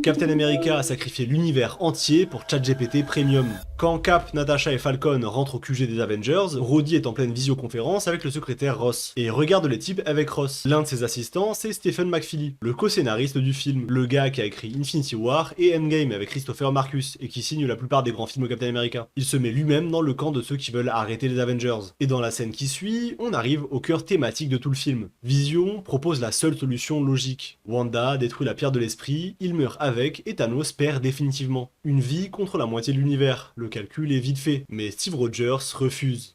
Captain America a sacrifié l'univers entier pour ChatGPT Premium. Quand Cap, Natasha et Falcon rentrent au QG des Avengers, Rhodey est en pleine visioconférence avec le secrétaire Ross, et regarde les types avec Ross. L'un de ses assistants, c'est Stephen McFeely, le co-scénariste du film, le gars qui a écrit Infinity War et Endgame avec Christopher Marcus, et qui signe la plupart des grands films au Captain America. Il se met lui-même dans le camp de ceux qui veulent arrêter les Avengers. Et dans la scène qui suit, on arrive au cœur thématique de tout le film. Vision propose la seule solution logique. Wanda détruit la pierre de l'esprit, il meurt avec, et Thanos perd définitivement. Une vie contre la moitié de l'univers. Le calcul est vite fait, mais Steve Rogers refuse.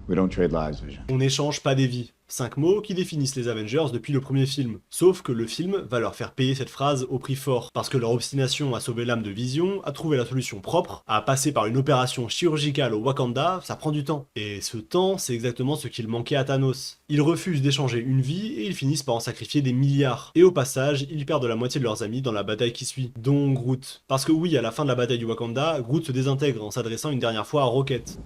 We don't trade lives, Vision. On n'échange pas des vies. 5 mots qui définissent les Avengers depuis le premier film. Sauf que le film va leur faire payer cette phrase au prix fort, parce que leur obstination à sauver l'âme de Vision, à trouver la solution propre, à passer par une opération chirurgicale au Wakanda, ça prend du temps. Et ce temps, c'est exactement ce qu'il manquait à Thanos. Ils refusent d'échanger une vie et ils finissent par en sacrifier des milliards. Et au passage, ils perdent la moitié de leurs amis dans la bataille qui suit, dont Groot. Parce que oui, à la fin de la bataille du Wakanda, Groot se désintègre en s'adressant une dernière fois à Rocket.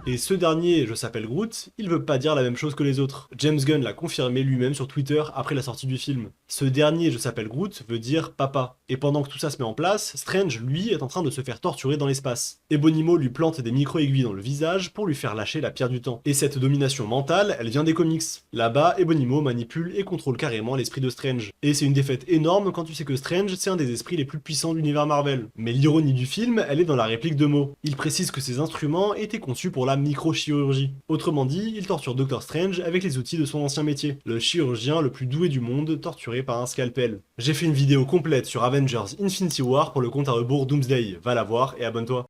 Et ce dernier, je s'appelle Groot, il veut pas dire la même chose que les autres. James Gunn l'a confirmé lui-même sur Twitter après la sortie du film. Ce dernier, je s'appelle Groot, veut dire papa. Et pendant que tout ça se met en place, Strange, lui, est en train de se faire torturer dans l'espace. Ebonimo lui plante des micro-aiguilles dans le visage pour lui faire lâcher la pierre du temps. Et cette domination mentale, elle vient des comics. Là-bas, Ebonimo manipule et contrôle carrément l'esprit de Strange. Et c'est une défaite énorme quand tu sais que Strange, c'est un des esprits les plus puissants de l'univers Marvel. Mais l'ironie du film, elle est dans la réplique de Mo. Il précise que ces instruments étaient conçus pour la microchirurgie. Autrement dit, il torture Doctor Strange avec les outils de son ancien métier, le chirurgien le plus doué du monde torturé par un scalpel. J'ai fait une vidéo complète sur Avengers Infinity War pour le compte à rebours Doomsday, va la voir et abonne-toi.